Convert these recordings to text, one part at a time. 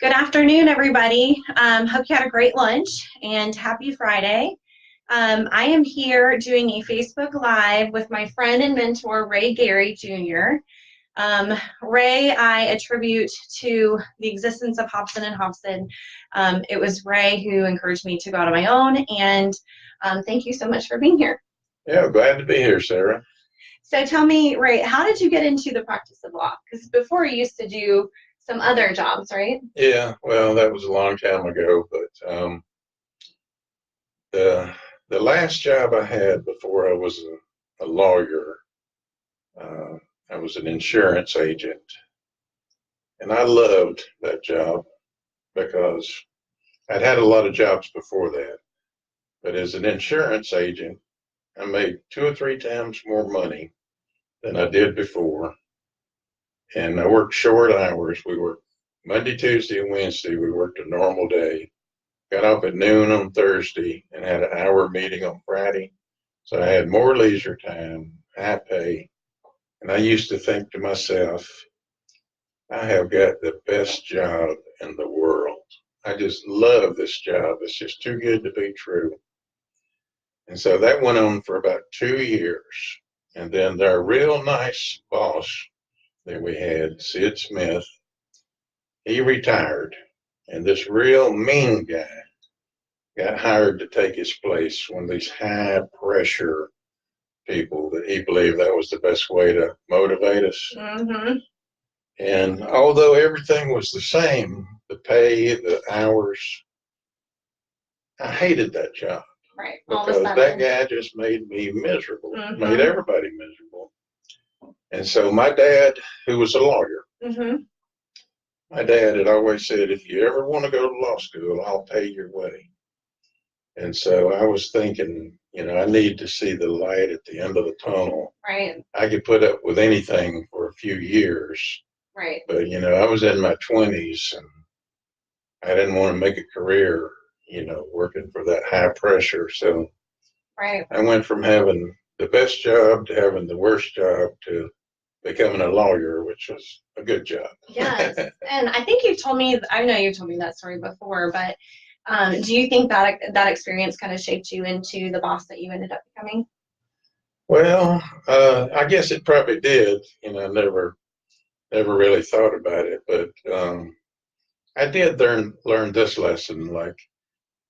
Good afternoon, everybody. Hope you had a great lunch and happy Friday. I am here doing a Facebook Live with my friend and mentor, Ray Gary Jr. Ray, I attribute to the existence of Hobson and Hobson. It was Ray who encouraged me to go out on my own, and thank you so much for being here. Yeah, glad to be here, Sarah. So tell me, Ray, how did you get into the practice of law? Because before you used to do some other jobs, right? Yeah, well, that was a long time ago, but the last job I had before I was a lawyer, uh, I was an insurance agent, and I loved that job because I'd had a lot of jobs before that. But as an insurance agent, I made 2 or 3 times more money than I did before, and I worked short hours. We worked Monday, Tuesday, and Wednesday. We worked a normal day. Got off at noon on Thursday and had an hour meeting on Friday. So I had more leisure time, high pay. And I used to think to myself, I have got the best job in the world. I just love this job. It's just too good to be true. And so that went on for about 2 years. And then our real nice boss that we had, Sid Smith, he retired. And this real mean guy got hired to take his place, one of these high pressure people that he believed that was the best way to motivate us. Mm-hmm. And although everything was the same, the pay, the hours, I hated that job. Right. Because that guy just made me miserable, made everybody miserable. And so my dad, who was a lawyer, my dad had always said, if you ever want to go to law school, I'll pay your way. And so I was thinking, I need to see the light at the end of the tunnel. Right. I could put up with anything for a few years. Right. But, I was in my 20s and I didn't want to make a career, working for that high pressure. So right. I went from having the best job to having the worst job to becoming a lawyer, which was a good job. Yes. And I think I know you've told me that story before, but do you think that experience kind of shaped you into the boss that you ended up becoming? Well, I guess it probably did. I never really thought about it, but I did learn this lesson. Like,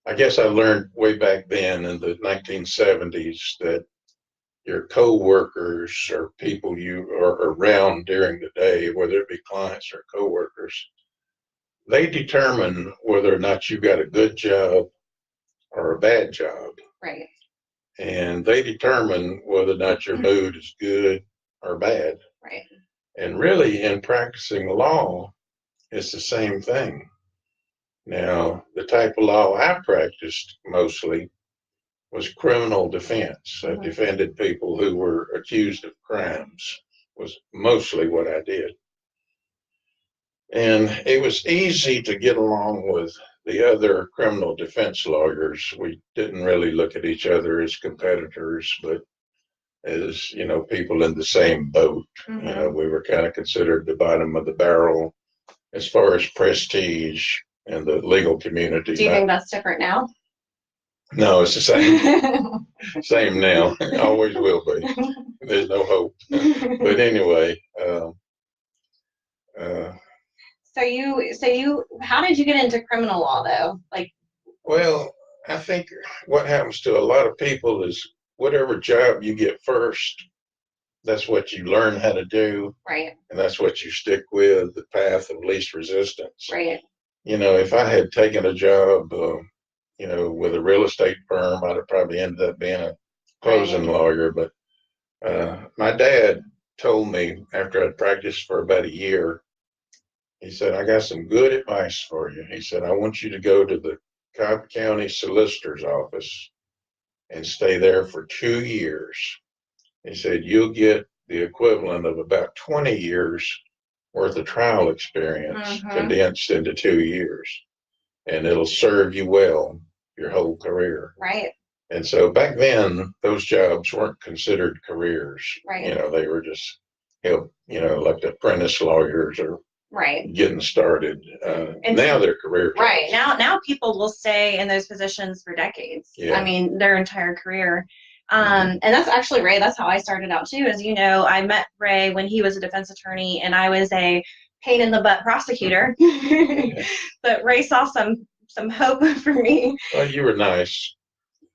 I guess I learned way back then in the 1970s that your co-workers or people you are around during the day, whether it be clients or co-workers, they determine whether or not you got a good job or a bad job. Right. And they determine whether or not your mood is good or bad. Right. And really, in practicing law, it's the same thing. Now, the type of law I practiced mostly was criminal defense. I defended people who were accused of crimes, was mostly what I did. And it was easy to get along with the other criminal defense lawyers. We didn't really look at each other as competitors, but as, people in the same boat. We were kind of considered the bottom of the barrel as far as prestige in the legal community. Do you think that's different now? No, it's the same. Same now. Always will be. There's no hope. But anyway. How did you get into criminal law though? Well, I think what happens to a lot of people is whatever job you get first, that's what you learn how to do. Right. And that's what you stick with, the path of least resistance. Right. If I had taken a job, with a real estate firm, I'd have probably ended up being a closing lawyer. But my dad told me after I'd practiced for about a year, he said, I got some good advice for you. He said, I want you to go to the Cobb County Solicitor's office and stay there for 2 years. He said, you'll get the equivalent of about 20 years worth of trial experience condensed into 2 years. And it'll serve you well your whole career. Right. And so back then, those jobs weren't considered careers. Right. They were just, like apprentice lawyers or Right. getting started. And now they're career jobs. Right. Now people will stay in those positions for decades. Yeah. I mean, their entire career. Mhm. And that's actually Ray, that's how I started out too. As you know, I met Ray when he was a defense attorney and I was a pain in the butt prosecutor. But Ray saw some hope for me. Well, you were nice.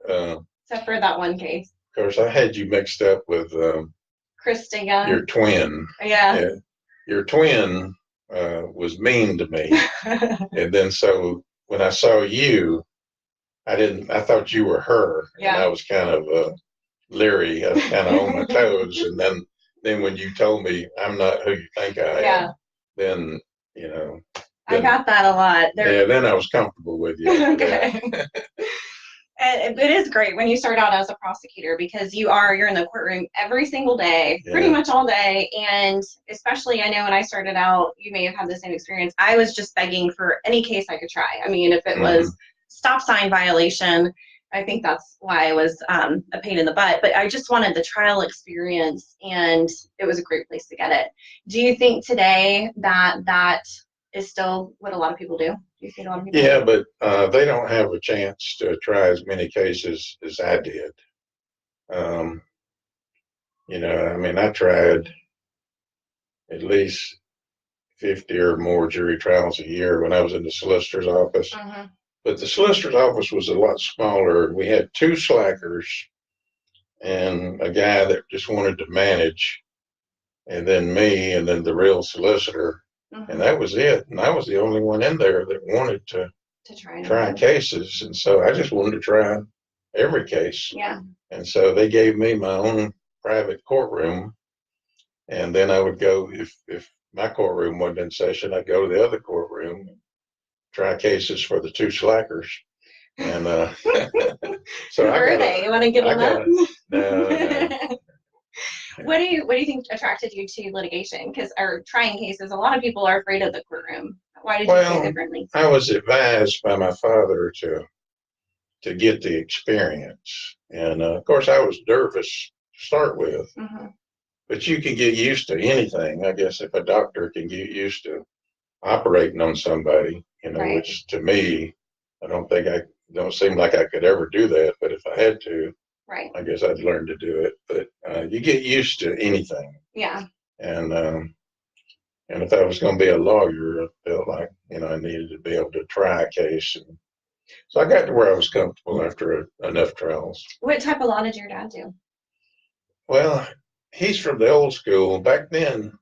Except for that one case. Of course, I had you mixed up with Christina. your twin. Yeah. Your twin was mean to me. And then so when I saw you, I thought you were her. Yeah. And I was kind of leery. I was kind of on my toes. And then when you told me I'm not who you think I am, then, you know. I got that a lot. Yeah, then I was comfortable with you. Okay. And it is great when you start out as a prosecutor because you're in the courtroom every single day, pretty much all day. And especially, I know when I started out, you may have had the same experience. I was just begging for any case I could try. I mean, if it was stop sign violation, I think that's why I was a pain in the butt. But I just wanted the trial experience, and it was a great place to get it. Do you think today that is still what a lot of people do? Do you think a lot of people Yeah, but they don't have a chance to try as many cases as I did. You know, I mean, I tried at least 50 or more jury trials a year when I was in the solicitor's office. But the solicitor's office was a lot smaller. We had two slackers and a guy that just wanted to manage, and then me, and then the real solicitor. And that was it. And I was the only one in there that wanted to try cases. And so I just wanted to try every case. Yeah. And so they gave me my own private courtroom. And then I would go, if my courtroom wasn't in session, I'd go to the other courtroom and try cases for the two slackers. And so who were they? You want to give them up? No. What do you think attracted you to litigation? Because or trying cases, a lot of people are afraid of the courtroom. Why did you think differently? I was advised by my father to get the experience, and of course I was nervous to start with. But you can get used to anything. I guess if a doctor can get used to operating on somebody, you know, which to me, I don't seem like I could ever do that. But if I had to, I guess I'd learn to do it. But you get used to anything. Yeah. And if I was going to be a lawyer, I felt like, you know, I needed to be able to try a case. And so I got to where I was comfortable after enough trials. What type of law did your dad do? Well, he's from the old school. Back then,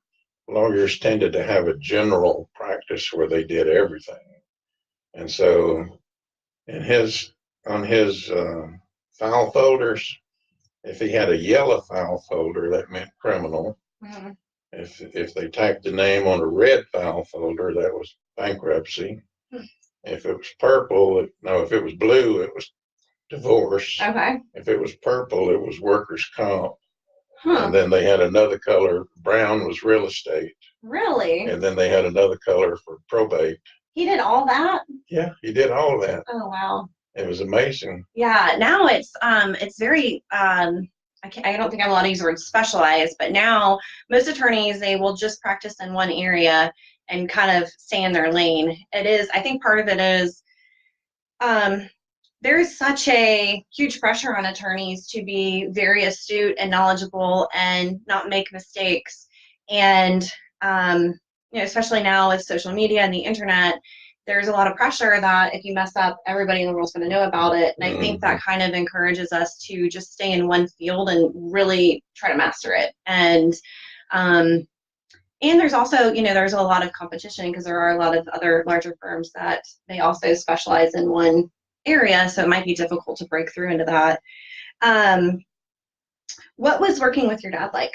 lawyers tended to have a general practice where they did everything. And so on his file folders, if he had a yellow file folder, that meant criminal. If they tacked the name on a red file folder, that was bankruptcy. If it was if it was blue, it was divorce. Okay. If it was purple, it was workers' comp. And then they had another color. Brown was real estate. Really? And then they had another color for probate. He did all that? Yeah, he did all of that. Oh, wow. It was amazing. Yeah, now it's very I don't think I'm allowed to use the word specialized, but now most attorneys, they will just practice in one area and kind of stay in their lane. I think part of it is there is such a huge pressure on attorneys to be very astute and knowledgeable and not make mistakes. And, you know, especially now with social media and the internet, there's a lot of pressure that if you mess up, everybody in the world's going to know about it. And I think that kind of encourages us to just stay in one field and really try to master it. And there's also, you know, there's a lot of competition because there are a lot of other larger firms that they also specialize in one area. So it might be difficult to break through into that. What was working with your dad like?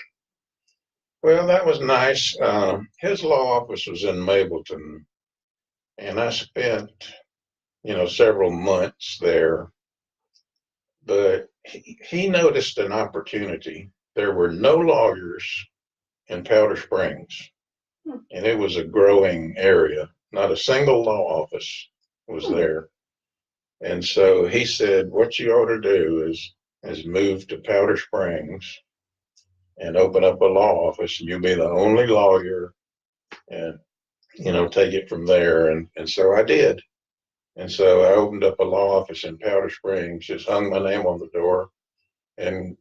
Well, that was nice. His law office was in Mableton. And I spent, you know, several months there, but he noticed an opportunity. There were no lawyers in Powder Springs, and it was a growing area. Not a single law office was there. And so he said, what you ought to do is move to Powder Springs and open up a law office, and you'll be the only lawyer. And take it from there. And so I did. And so I opened up a law office in Powder Springs, just hung my name on the door, and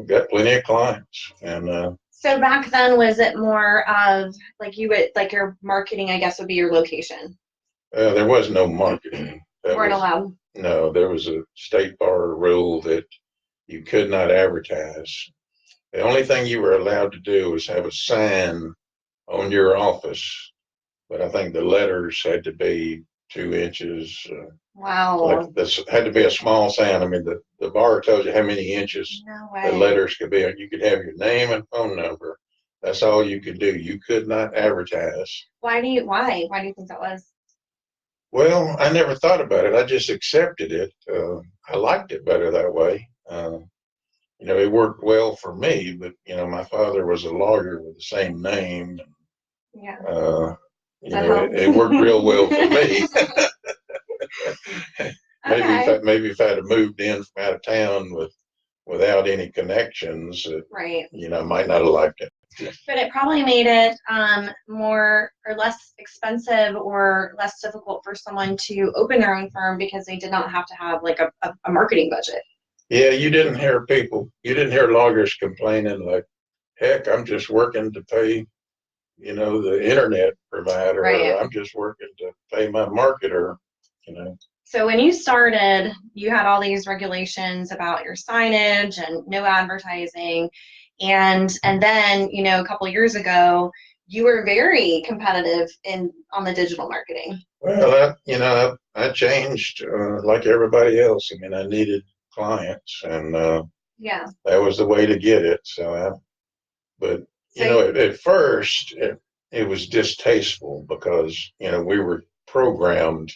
got plenty of clients. And So back then, was it more of like you would like your marketing, I guess, would be your location? there was no marketing. You weren't allowed. No, there was a state bar rule that you could not advertise. The only thing you were allowed to do was have a sign on your office, but I think the letters had to be 2 inches. Wow. Like this had to be a small sign. I mean, the bar tells you how many inches No the way. letters could be. You could have your name and phone number. That's all you could do. You could not advertise. Why? Why do you think that was? Well, I never thought about it. I just accepted it. I liked it better that way. It worked well for me, but my father was a lawyer with the same name. Yeah. That it worked real well for me. Maybe if I'd have moved in from out of town without any connections, right. I might not have liked it. But it probably made it more or less expensive or less difficult for someone to open their own firm because they did not have to have like a marketing budget. Yeah, you didn't hear lawyers complaining like, heck, I'm just working to pay, the internet provider, right. or I'm just working to pay my marketer, So when you started, you had all these regulations about your signage and no advertising. And then, a couple of years ago, you were very competitive on the digital marketing. Well, I changed like everybody else. I mean, I needed clients, and yeah, that was the way to get it. At first it was distasteful because we were programmed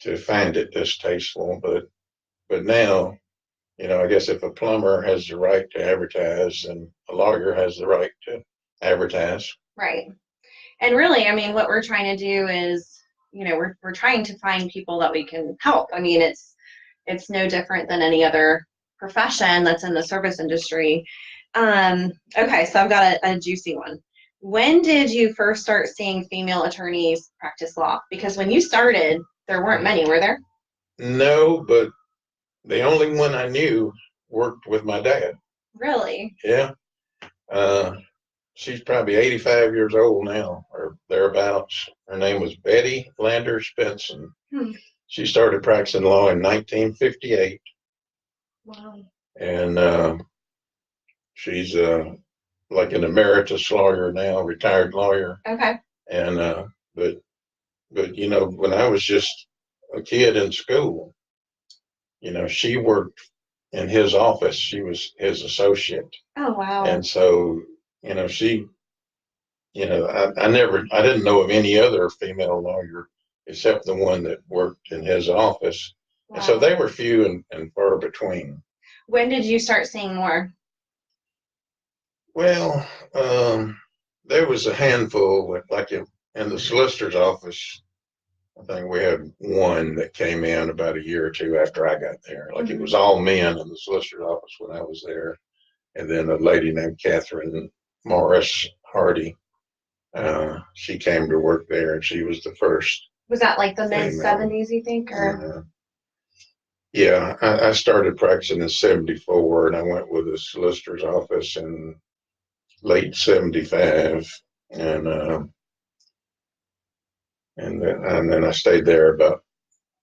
to find it distasteful, but now I guess if a plumber has the right to advertise, and a lawyer has the right to advertise. Right. And really, I mean, what we're trying to do is, we're trying to find people that we can help. I mean, it's no different than any other profession that's in the service industry. Okay, so I've got a juicy one. When did you first start seeing female attorneys practice law? Because when you started, there weren't many, were there? No, but the only one I knew worked with my dad. Really? Yeah. She's probably 85 years old now, or thereabouts. Her name was Betty Landers Benson. She started practicing law in 1958. Wow. And she's like an emeritus lawyer now, retired lawyer. Okay. And but when I was just a kid in school, she worked in his office. She was his associate. Oh wow. And so she I didn't know of any other female lawyer except the one that worked in his office. Wow. And so they were few and far between. When did you start seeing more? Well, there was a handful, like in the solicitor's office. I think we had one that came in about a year or two after I got there. Like it was all men in the solicitor's office when I was there. And then a lady named Catherine Morris Hardy. She came to work there, and she was the first. Was that like the mid-70s, you think? Or? Yeah, I started practicing in 74, and I went with the solicitor's office in late 75. And then I stayed there about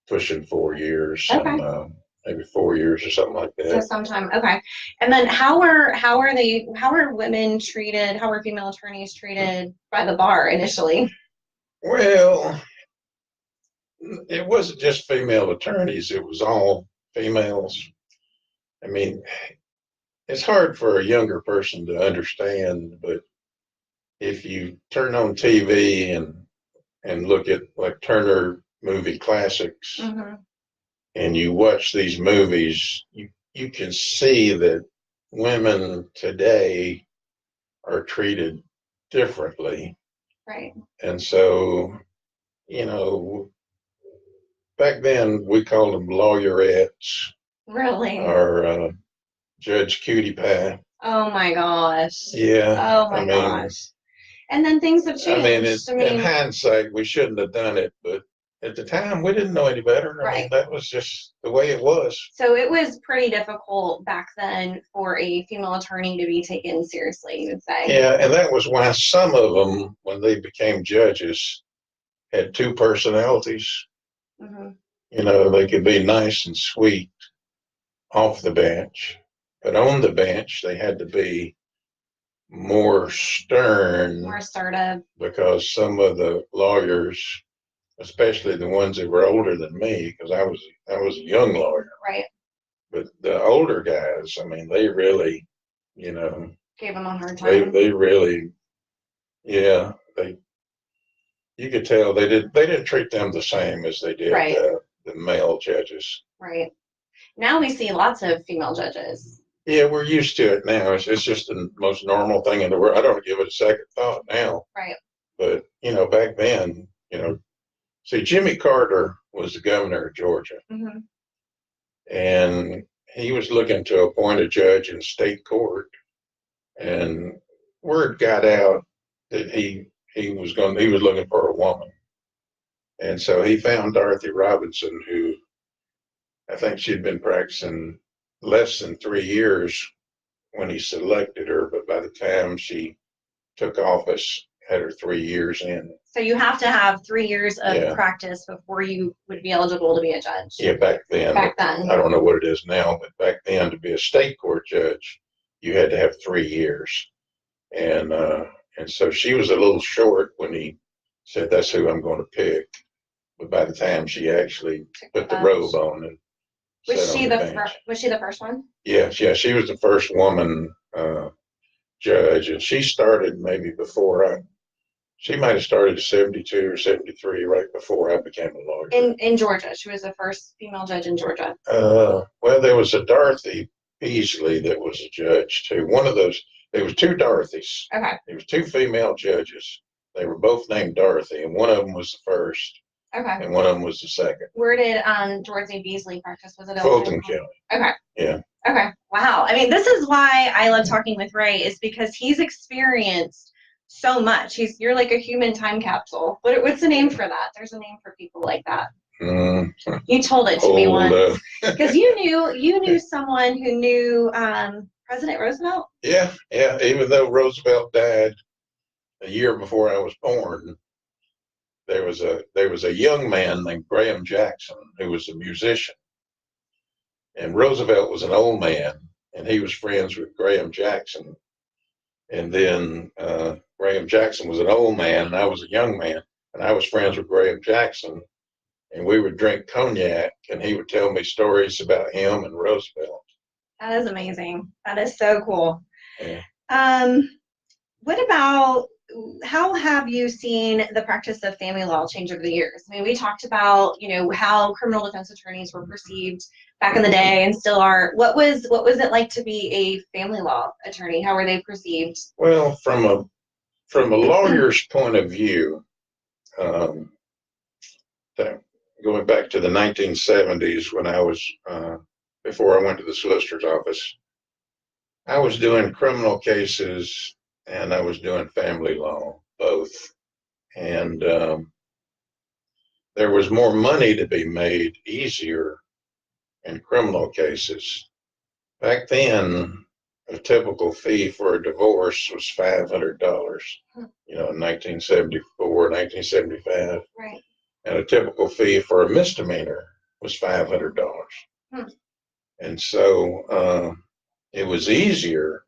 pushing 4 years. Okay. And, maybe 4 years or something like that. So sometime, okay. And then how are women treated? How are female attorneys treated by the bar initially? Well, it wasn't just female attorneys; it was all females. I mean, it's hard for a younger person to understand, but if you turn on TV and look at like Turner movie classics, and you watch these movies, you can see that women today are treated differently. Right. And so, back then we called them lawyerettes. Really? Or Judge Cutie Pie. Oh my gosh. Yeah. Oh my gosh. And then things have I mean, changed. I in mean, hindsight, we shouldn't have done it, but at the time, we didn't know any better. I mean, right. that was just the way it was. So it was pretty difficult back then for a female attorney to be taken seriously, you would say. Yeah, and that was why some of them, when they became judges, had two personalities. Mm-hmm. You know, they could be nice and sweet off the bench, but on the bench, they had to be more stern, More assertive. because some of the lawyers, especially the ones that were older than me, because I was a young lawyer, Right. but the older guys, I mean, they really, you know, Gave them a hard they time. they really, yeah, they you could tell they didn't treat them the same as they did Right. The male judges. Right. Now we see lots of female judges. Yeah, we're used to it now. It's just the most normal thing in the world. I don't give it a second thought now. Right. But back then, see, Jimmy Carter was the governor of Georgia, Mm-hmm. and he was looking to appoint a judge in state court, and word got out that he was looking for a woman, and so he found Dorothy Robinson, who I think she'd been practicing less than 3 years when he selected her, but by the time she took office, had her 3 years in. So you have to have 3 years of Yeah. practice before you would be eligible to be a judge. Yeah, back then. Back then. I don't know what it is now, but back then, to be a state court judge, you had to have 3 years. And so she was a little short when he said, "That's who I'm going to pick." But by the time she actually put the robe on and Was sat she on the bench. first? Was she the first one? Yeah, she was the first woman judge, and she started maybe before she might have started at 72 or 73, right before I became a lawyer. In Georgia, she was the first female judge in Georgia. Well, there was a Dorothy Beasley that was a judge too. One of those, there was two Dorothys. Okay. There was two female judges. They were both named Dorothy, and one of them was the first, Okay. and one of them was the second. Where did Dorothy Beasley practice? Was it Fulton County. Okay. Yeah. Okay. Wow. I mean, this is why I love talking with Ray, is because he's experienced so much. You're like a human time capsule. What's the name for that? There's a name for people like that. You told it to me once. Because you knew someone who knew President Roosevelt. Yeah. Even though Roosevelt died a year before I was born, there was a young man named Graham Jackson who was a musician, and Roosevelt was an old man, and he was friends with Graham Jackson. And then Graham Jackson was an old man, and I was a young man, and I was friends with Graham Jackson, and we would drink cognac, and he would tell me stories about him and Roosevelt. That is amazing. That is so cool. Yeah. What about, how have you seen the practice of family law change over the years? I mean, we talked about, how criminal defense attorneys were perceived back in the day and still are. What was it like to be a family law attorney? How were they perceived? Well, from a lawyer's point of view, going back to the 1970s, when I was before I went to the solicitor's office, I was doing criminal cases and I was doing family law, both. And there was more money to be made easier in criminal cases. Back then, a typical fee for a divorce was $500, in 1974, 1975. Right. And a typical fee for a misdemeanor was $500. And so it was easier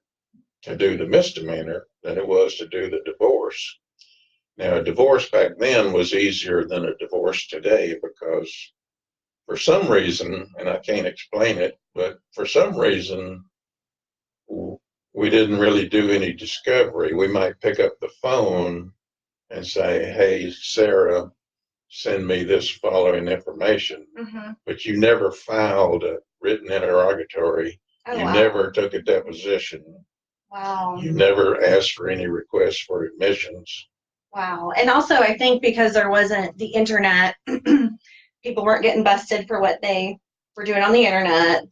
to do the misdemeanor than it was to do the divorce. Now, a divorce back then was easier than a divorce today, because for some reason, and I can't explain it, but for some reason, we didn't really do any discovery. We might pick up the phone and say, "Hey, Sarah, send me this following information." Mm-hmm. But you never filed a written interrogatory. Oh, you wow. never took a deposition. Wow. You never asked for any requests for admissions. Wow. And also, I think because there wasn't the internet, people weren't getting busted for what they were doing on the internet.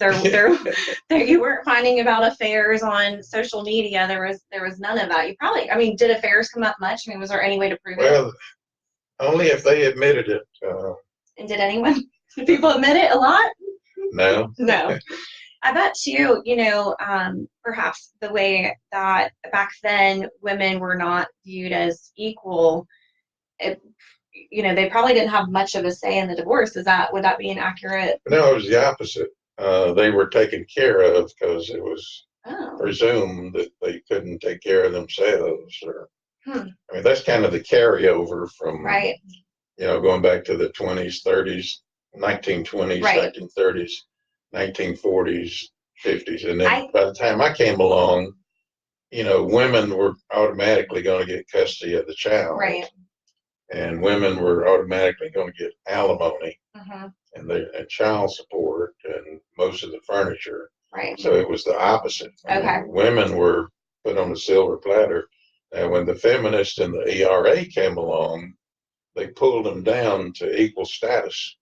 You weren't finding about affairs on social media. There was none of that. You probably, I mean, did affairs come up much? I mean, was there any way to prove it? Well, only if they admitted it. And did anyone? Did people admit it a lot? No. No. I bet too, perhaps the way that back then women were not viewed as equal, they probably didn't have much of a say in the divorce. Would that be an accurate? No, it was the opposite. They were taken care of because it was presumed that they couldn't take care of themselves. I mean, that's kind of the carryover from, right. Going back to the 20s, 30s, 1920s, right. 1930s, 1940s, 50s. And then by the time I came along, women were automatically going to get custody of the child. Right. And women were automatically going to get alimony and child support and most of the furniture. Right. So it was the opposite. Okay. Women were put on a silver platter. And when the feminists and the ERA came along, they pulled them down to equal status.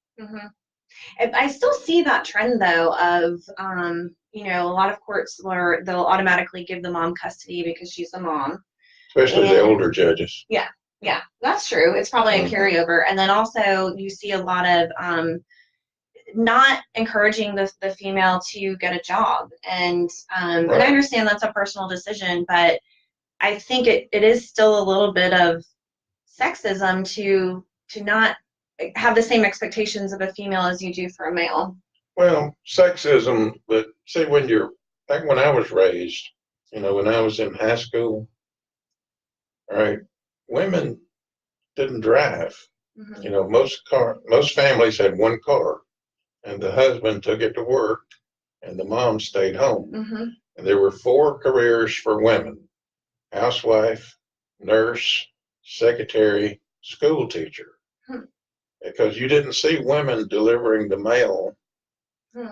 I still see that trend though of, a lot of courts where they'll automatically give the mom custody because she's a mom. Especially the older judges. Yeah. Yeah, that's true. It's probably a carryover. And then also you see a lot of not encouraging the female to get a job. And and I understand that's a personal decision, but I think it is still a little bit of sexism to not have the same expectations of a female as you do for a male. Well, sexism, but say back when I was raised, when I was in high school, all right, women didn't drive. Most families had one car, and the husband took it to work, and the mom stayed home. And there were 4 careers for women: housewife, nurse, secretary, school teacher. Because you didn't see women delivering the mail.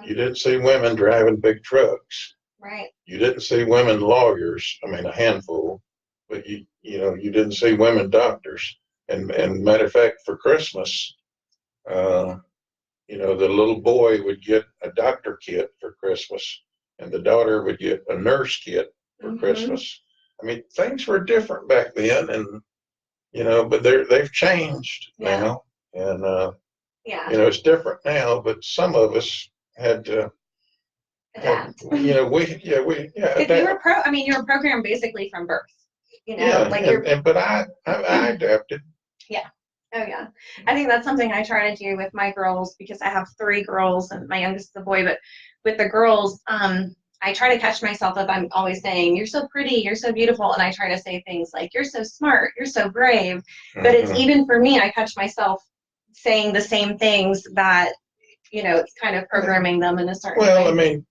You didn't see women driving big trucks. Right. You didn't see women lawyers. I mean, a handful, but you didn't see women doctors. And matter of fact, for Christmas, the little boy would get a doctor kit for Christmas, and the daughter would get a nurse kit for Christmas. I mean, things were different back then, and but they've changed now, and it's different now. But some of us had to adapt. Adapt. If you were you were programmed basically from birth. But I adapted. Yeah. Oh yeah. I think that's something I try to do with my girls because I have 3 girls and my youngest is a boy. But with the girls, I try to catch myself if I'm always saying, "You're so pretty, you're so beautiful," and I try to say things like, "You're so smart, you're so brave." But it's even for me, I catch myself saying the same things that, it's kind of programming them in a certain way. Well, I mean,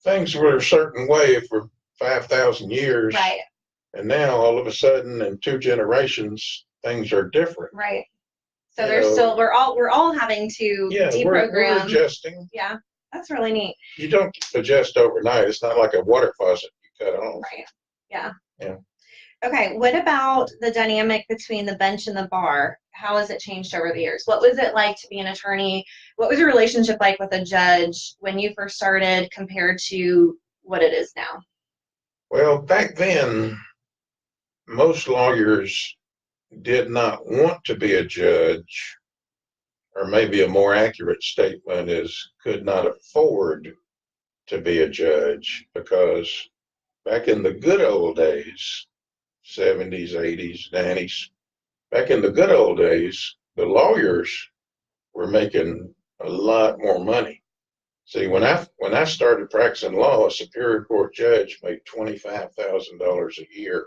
things were a certain way for 5,000 years. Right. And now all of a sudden in 2 generations, things are different. Right. So we're all having to deprogram. We're adjusting. Yeah. That's really neat. You don't adjust overnight. It's not like a water faucet you cut on. Right. Yeah. Yeah. Okay. What about the dynamic between the bench and the bar? How has it changed over the years? What was it like to be an attorney? What was your relationship like with a judge when you first started compared to what it is now? Well, back then, most lawyers did not want to be a judge, or maybe a more accurate statement is could not afford to be a judge, because back in the good old days, 70s, 80s, 90s, back in the good old days, the lawyers were making a lot more money. See, when I started practicing law, a Superior Court judge made $25,000 a year,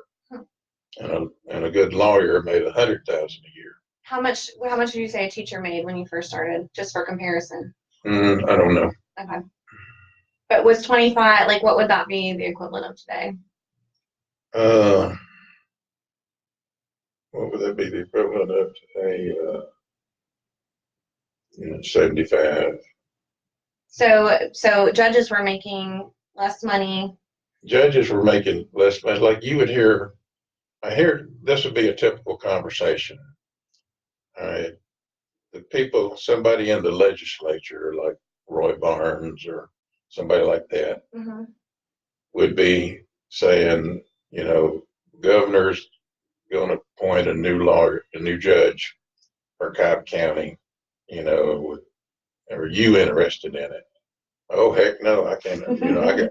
and a good lawyer made $100,000 a year. How much did you say a teacher made when you first started, just for comparison? I don't know. Okay. But was 25, like, what would that be the equivalent of today? What would that be the equivalent of today? 75. So judges were making less money. Judges were making less money. Like you would hear, this would be a typical conversation. All right. Somebody in the legislature, like Roy Barnes or somebody like that, Mm-hmm. would be saying, you know, governor's going to appoint a new lawyer, a new judge for Cobb County, you know, are you interested in it? Oh, heck no, I can't, you know,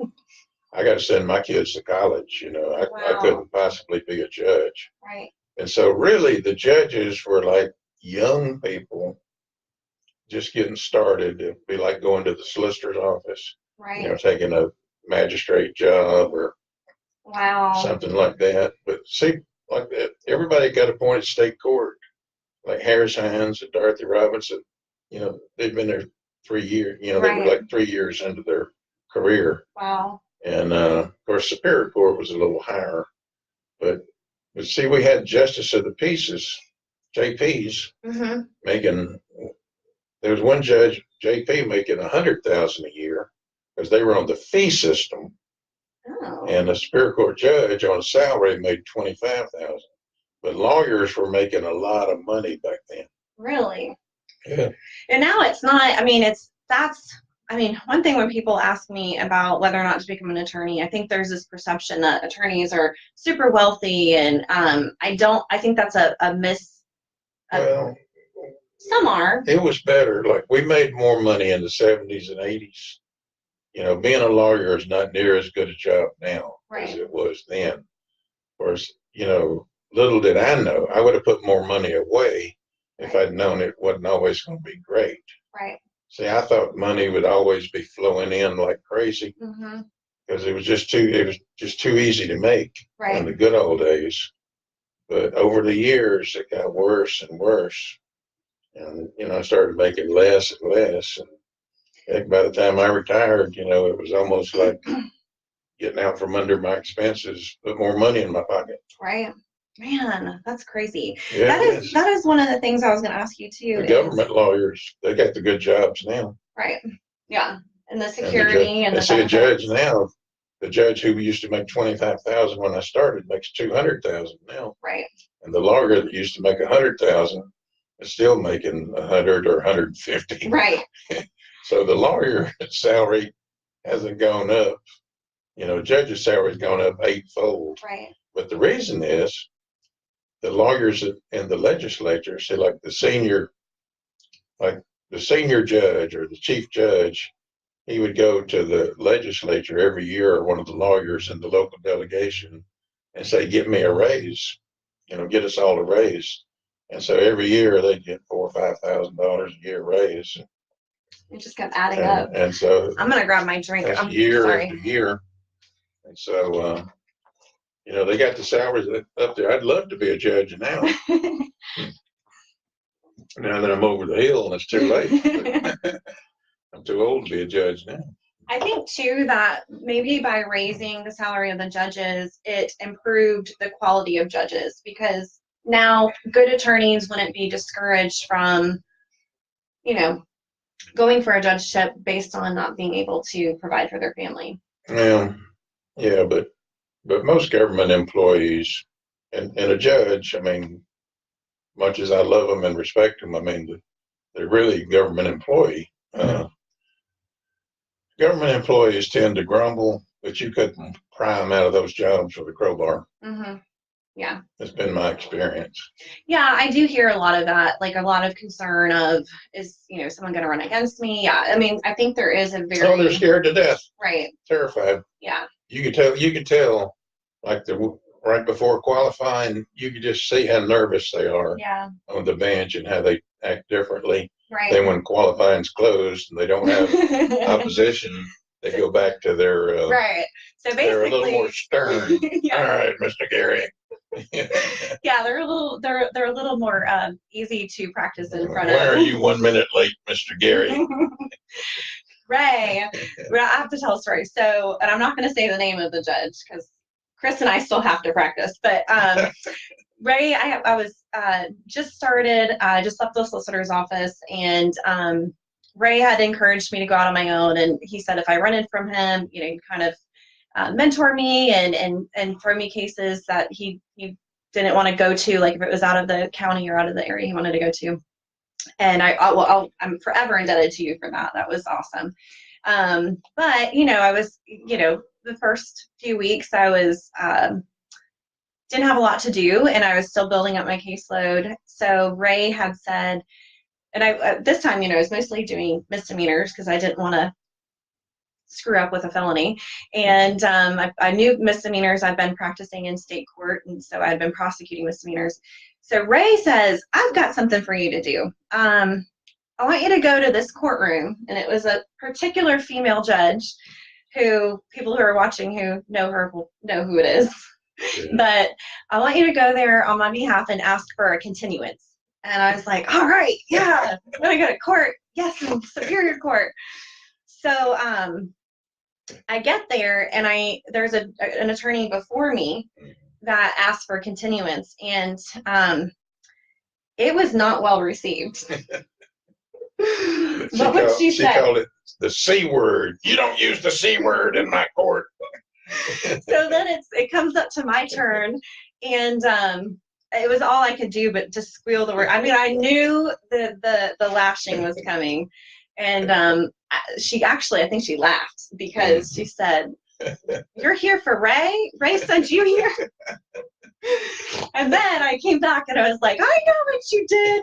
I got to send my kids to college, you know, I Wow. couldn't possibly be a judge. Right. And so really the judges were like young people just getting started. It'd be like going to the solicitor's office, you Right. know, taking a magistrate job or Wow. something like that. But see, like that, everybody got appointed state court, like Harris Hines and Dorothy Robinson. You know, they've been there 3 years. You know, they were Right. like 3 years into their career. Wow. And of course, Superior Court was a little higher. But see, we had Justice of the Peaces, JPs, Mm-hmm. making. There was one judge, JP, making 100,000 a year because they were on the fee system, Oh. and a Superior Court judge on a salary made 25,000. But lawyers were making a lot of money back then. Really? Yeah. And now it's not, I mean, one thing when people ask me about whether or not to become an attorney, I think there's this perception that attorneys are super wealthy, and I think that's a miss. Well, Some are. it was better. Like we made more money in the 70s and 80s. You know, being a lawyer is not near as good a job now as Right. it was then. Of course, you know, little did I know, I would have put more money away if Right. I'd known it wasn't always going to be great. Right. See, I thought money would always be flowing in like crazy Mm-hmm. because it was just too easy to make in the Right. good old days. But over the years, it got worse and worse. And, you know, I started making less and less. And heck, by the time I retired, you know, it was almost like getting out from under my expenses, put more money in my pocket. Right. Man, that's crazy. Yeah, That it is is. that is one of the things I was going to ask you too. The Is government lawyers, they got the good jobs now. right. Yeah, and the And the judge, security and I the see a judge benefits. now, the judge who used to make 25,000 when I started makes 200,000 now. Right. And the lawyer that used to make 100,000 is still making 100 or 150. Right. So the lawyer salary hasn't gone up. You know, judge's salary's gone up eightfold. Right. But the reason is the lawyers in the legislature, say like the senior judge or the chief judge, he would go to the legislature every year, or one of the lawyers in the local delegation, and say, "Give me a raise, you know, get us all a raise." And so every year they get $4,000 or $5,000 a year raise. It just kept adding up. And so I'm gonna grab my drink. that's I'm year sorry. after year. And so, you know, they got the salaries up there. I'd love to be a judge now. Now that I'm over the hill and it's too late. I'm too old to be a judge now. I think too that maybe by raising the salary of the judges, it improved the quality of judges, because now good attorneys wouldn't be discouraged from, you know, going for a judgeship based on not being able to provide for their family. Yeah, but most government employees and a judge, I mean, much as I love them and respect them, I mean, they're really government employee. Government employees tend to grumble, but you couldn't pry them out of those jobs with a crowbar. Mm-hmm. Yeah. That's been my experience. Yeah, I do hear a lot of that, like a lot of concern of, is, you know, someone going to run against me? Yeah, I mean, I think there is a very... Oh, they're scared to death. Right. Terrified. Yeah. You could tell, like right before qualifying, you could just see how nervous they are. Yeah. On the bench and how they act differently. Right. Then when qualifying's closed and they don't have opposition, they go back to their right. So basically, they're a little more stern. Yeah. All right, Mr. Gary. Yeah, they're a little more easy to practice in front of. Why are you 1 minute late, Mr. Gary? Ray, I have to tell a story. So, and I'm not going to say the name of the judge because Chris and I still have to practice. But Ray, I was just started, just left the solicitor's office, and Ray had encouraged me to go out on my own, and he said if I rented from him, you know, kind of mentor me and throw me cases that he didn't want to go to, like if it was out of the county or out of the area he wanted to go to. And I'm forever indebted to you for that. That was awesome. But I was, the first few weeks I was didn't have a lot to do, and I was still building up my caseload. So Ray had said, and I this time, I was mostly doing misdemeanors because I didn't want to screw up with a felony. And I knew misdemeanors. I've been practicing in state court, and so I'd been prosecuting misdemeanors. So Ray says, I've got something for you to do. I want you to go to this courtroom. And it was a particular female judge who people who are watching who know her will know who it is. Yeah. But I want you to go there on my behalf and ask for a continuance. And I was like, all right, yeah, I'm going to go to court. Yes, in Superior Court. So I get there, and there's an attorney before me that asked for continuance, and it was not well received. What would she say? She called it the C word. You don't use the C word in my court. So then it comes up to my turn, and it was all I could do but just squeal the word. I mean, I knew the lashing was coming, and I think she laughed because she said, "You're here for Ray? Ray sent you here?" And then I came back and I was like, I know what you did.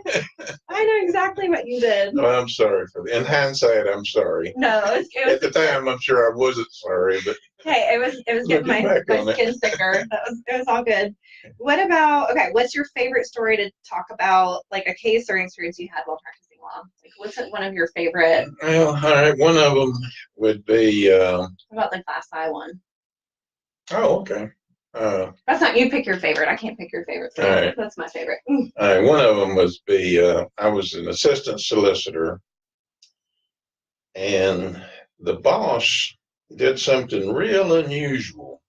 I know exactly what you did. No, I'm sorry for that. In hindsight, I'm sorry. No, it was at the time, I'm sure I wasn't sorry, but hey, it was getting my skin thicker. It was all good. What's your favorite story to talk about, like a case or experience you had while practicing law? Like, what's one of your favorite? Well, all right, one of them would be what about the Class I one? Oh, okay. That's not, you pick your favorite. I can't pick your favorite. So right. That's my favorite. All right, one of them I was an assistant solicitor, and the boss did something real unusual.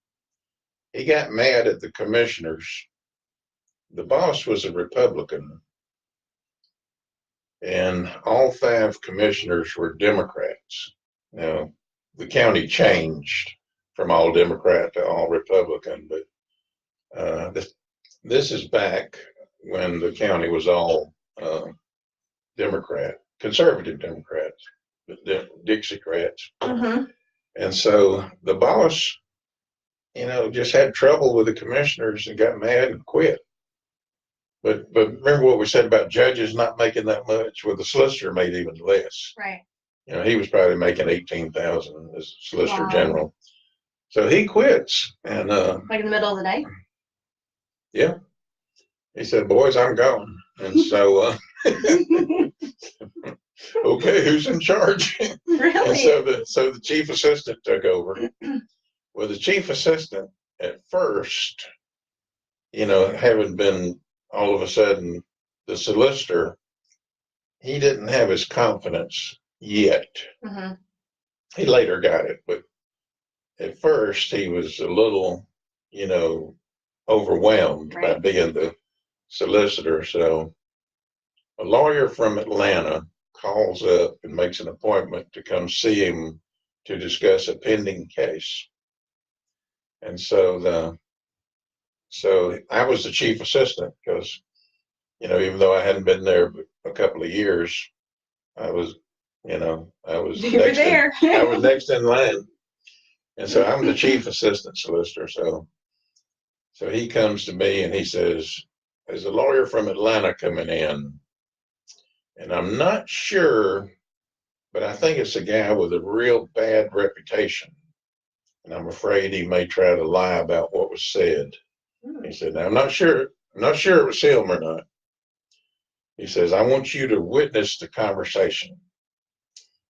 He got mad at the commissioners. The boss was a Republican, and all 5 commissioners were Democrats. Now, the county changed from all Democrat to all Republican, but this is back when the county was all Democrat, conservative Democrats, Dixiecrats. Mm-hmm. And so the boss, just had trouble with the commissioners and got mad and quit. But remember what we said about judges not making that much? Well, the solicitor made even less. Right. He was probably making $18,000 as Solicitor General. So he quits, and like in the middle of the day. Yeah, he said, "Boys, I'm gone." And so, okay, who's in charge? Really? And so the chief assistant took over. Well, the chief assistant at first, having been all of a sudden the solicitor, he didn't have his confidence yet. Mm-hmm. He later got it, but at first he was a little, overwhelmed by being the solicitor. So a lawyer from Atlanta calls up and makes an appointment to come see him to discuss a pending case. And so I was the chief assistant because, even though I hadn't been there a couple of years, I was I was next in line. And so I'm the chief assistant solicitor. So he comes to me and he says, "There's a lawyer from Atlanta coming in, and I'm not sure, but I think it's a guy with a real bad reputation. And I'm afraid he may try to lie about what was said." He said, "Now, I'm not sure it was him or not." He says, "I want you to witness the conversation."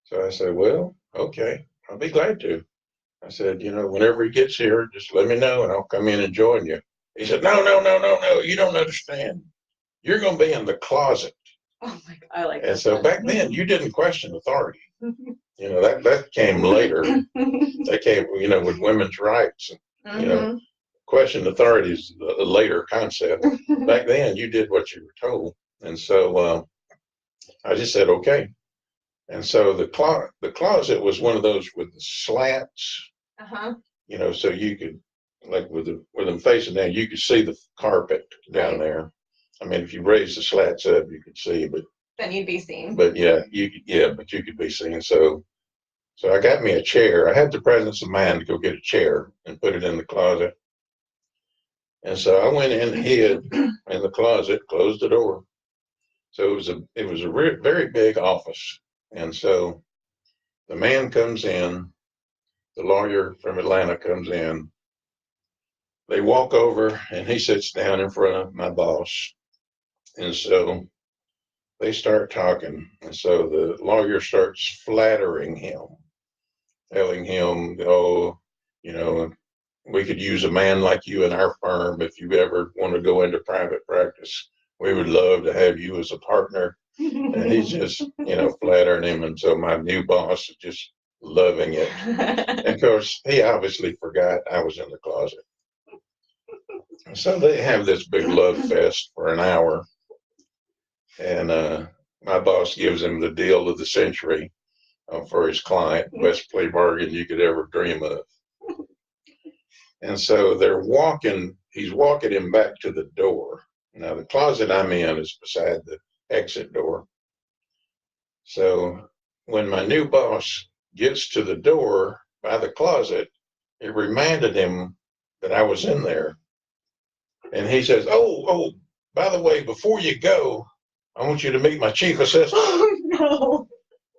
So I said, "Well, okay, I'll be glad to." I said, "Whenever he gets here, just let me know and I'll come in and join you." He said, "No, you don't understand. You're going to be in the closet." Oh my God, I like that. And so back then, you didn't question authority. That came later. That came, with women's rights. Question authority is a later concept. Back then, you did what you were told. And so I just said, okay. And so the closet was one of those with the slats, so you could, like with them facing down, you could see the carpet down there. I mean, if you raise the slats up, you could see, but Then you'd be seen. But but you could be seen. So I got me a chair. I had the presence of mind to go get a chair and put it in the closet. And so I went in, hid in the closet, closed the door. So it was a very big office. And so the man comes in, the lawyer from Atlanta comes in. They walk over and he sits down in front of my boss. And so they start talking. And so the lawyer starts flattering him, telling him, oh, you know, we could use a man like you in our firm if you ever want to go into private practice. We would love to have you as a partner. And he's just, flattering him. And so my new boss is just loving it. And of course, he obviously forgot I was in the closet. So they have this big love fest for an hour. And my boss gives him the deal of the century for his client, best plea bargain you could ever dream of. And so he's walking him back to the door. Now, the closet I'm in is beside the exit door. So when my new boss gets to the door by the closet, it reminded him that I was in there. And he says, oh, by the way, before you go, I want you to meet my chief assistant. Oh, no.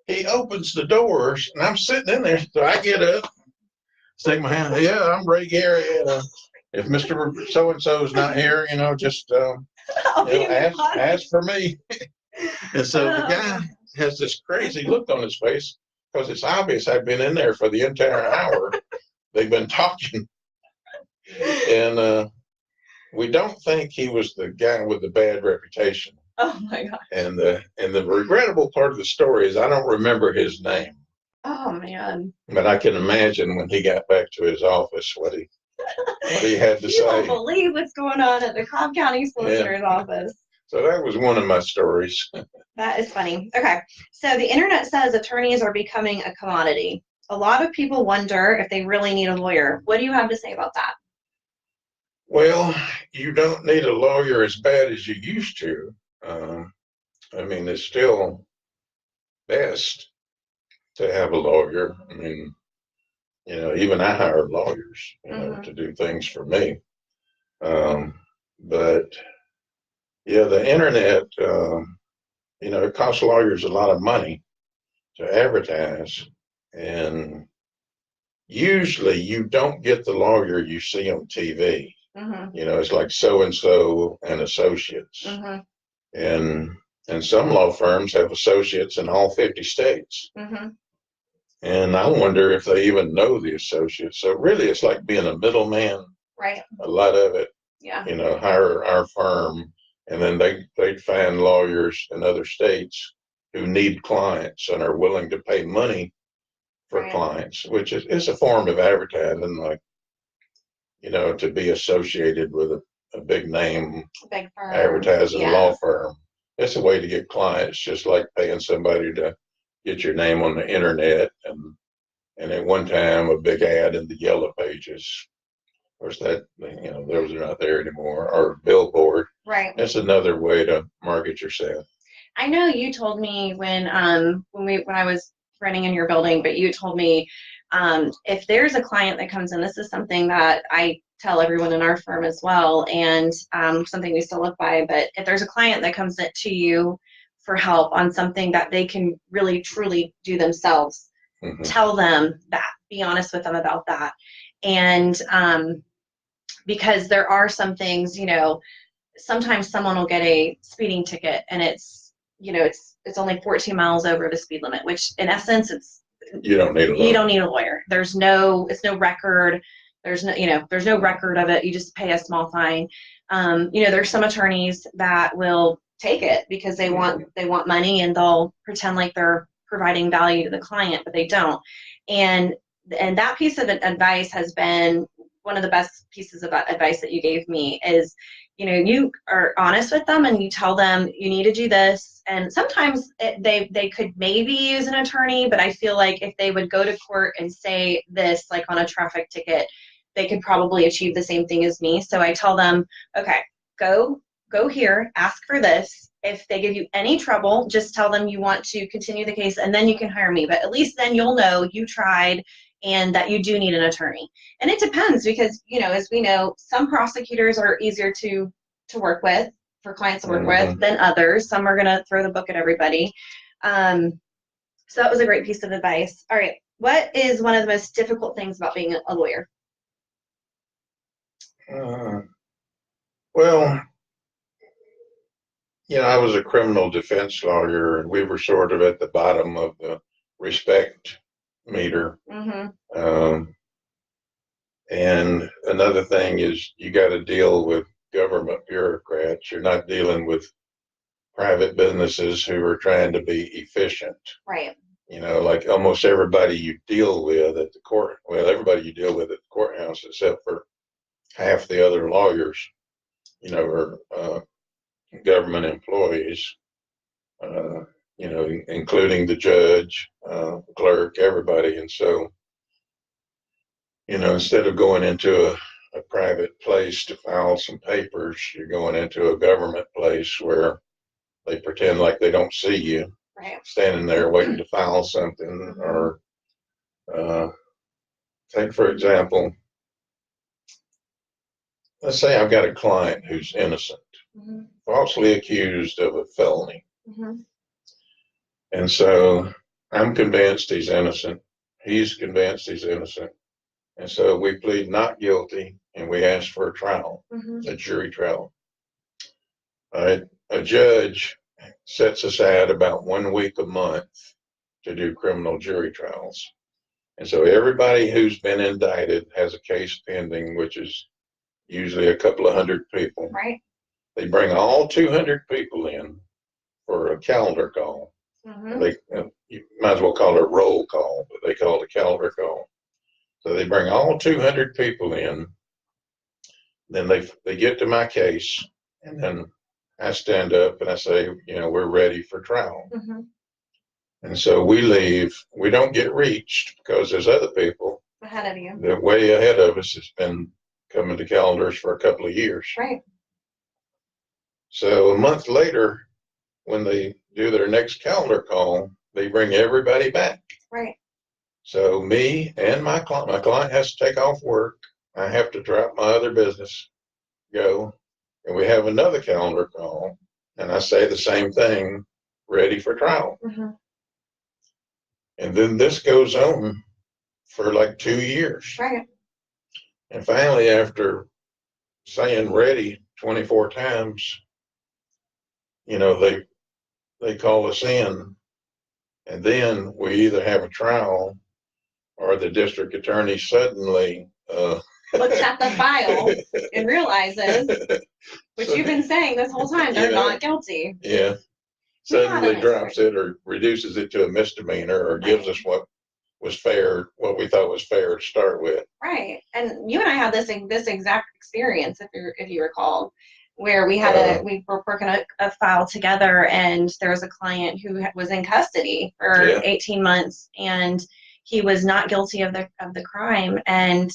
He opens the doors, and I'm sitting in there. So I get up, stick my hand, yeah, I'm Ray Gary. If Mr. So-and-so is not here, just ask for me. And so the guy has this crazy look on his face because it's obvious I've been in there for the entire hour. They've been talking. And we don't think he was the guy with the bad reputation. Oh my God. And the regrettable part of the story is I don't remember his name. Oh man. But I can imagine when he got back to his office what he had to say. You won't believe what's going on at the Cobb County Solicitor's office. So that was one of my stories. That is funny. Okay. So the internet says attorneys are becoming a commodity. A lot of people wonder if they really need a lawyer. What do you have to say about that? Well, you don't need a lawyer as bad as you used to. It's still best to have a lawyer. Even I hired lawyers, to do things for me. But yeah, the internet, it costs lawyers a lot of money to advertise. And usually you don't get the lawyer you see on TV. Mm-hmm. It's like so-and-so and associates. Mm-hmm. And some law firms have associates in all 50 states. Mm-hmm. And I wonder if they even know the associates. So really, it's like being a middleman. Right. A lot of it. Yeah. Hire our firm, and then they'd find lawyers in other states who need clients and are willing to pay money for clients, which is a form of advertising, like, to be associated with a big name, big firm, advertising law firm. It's a way to get clients, just like paying somebody to get your name on the internet. And at one time, a big ad in the Yellow Pages. Of course, that, those are not there anymore, or billboard. Right. That's another way to market yourself. I know you told me when I was renting in your building, but you told me if there's a client that comes in, this is something that I tell everyone in our firm as well, and something we still live by, but if there's a client that comes to you for help on something that they can really truly do themselves, mm-hmm. tell them that, be honest with them about that. And because there are some things, sometimes someone will get a speeding ticket and it's only 14 miles over the speed limit, which in essence you don't need a lawyer. It's no record. There's no record of it. You just pay a small fine. There's some attorneys that will take it because they want money, and they'll pretend like they're providing value to the client, but they don't. And that piece of advice has been one of the best pieces of advice that you gave me is, you are honest with them and you tell them you need to do this. And sometimes they could maybe use an attorney, but I feel like if they would go to court and say this, like on a traffic ticket, they could probably achieve the same thing as me. So I tell them, okay, go here, ask for this, If they give you any trouble, just tell them you want to continue the case and then you can hire me. But at least then you'll know you tried and that you do need an attorney. And it depends because, as we know, some prosecutors are easier to work with, for clients to work with than others. Some are going to throw the book at everybody. So that was a great piece of advice. All right. What is one of the most difficult things about being a lawyer? Well, I was a criminal defense lawyer, and we were sort of at the bottom of the respect meter. And another thing is you got to deal with government bureaucrats. You're not dealing with private businesses who are trying to be efficient. Right. Like almost everybody you deal with at the court, everybody you deal with at the courthouse, except for half the other lawyers, are government employees, including the judge, clerk, everybody. And so, instead of going into a private place to file some papers, you're going into a government place where they pretend like they don't see you, right, standing there waiting to file something. Or take, for example, let's say I've got a client who's innocent, falsely accused of a felony. And so I'm convinced he's innocent. He's convinced he's innocent. And so we plead not guilty and we ask for a trial, a jury trial. A judge sets aside about 1 week a month to do criminal jury trials. And so everybody who's been indicted has a case pending, which is usually a couple of hundred people. Right. They bring all 200 people in for a calendar call. You might as well call it a roll call, but they call it a calendar call. So they bring all 200 people in. Then they get to my case, and then I stand up and I say, we're ready for trial. And so we leave. We don't get reached because there's other people ahead of you. They're way ahead of us. It's been coming to calendars for a couple of years. Right. So a month later, when they do their next calendar call, they bring everybody back. Right. So me and my client has to take off work. I have to drop my other business, go, and we have another calendar call, and I say the same thing, ready for trial. And then this goes on for like 2 years. Right. And finally, after saying ready 24 times, they call us in, and then we either have a trial or the district attorney suddenly looks at the file and realizes, which you've been saying this whole time, they're not guilty. Yeah. Suddenly drops it or reduces it to a misdemeanor or gives us what was fair, what we thought was fair to start with. Right. And you and I had this exact experience, if you recall, where we were working a file together, and there was a client who was in custody for 18 months, and he was not guilty of the crime. And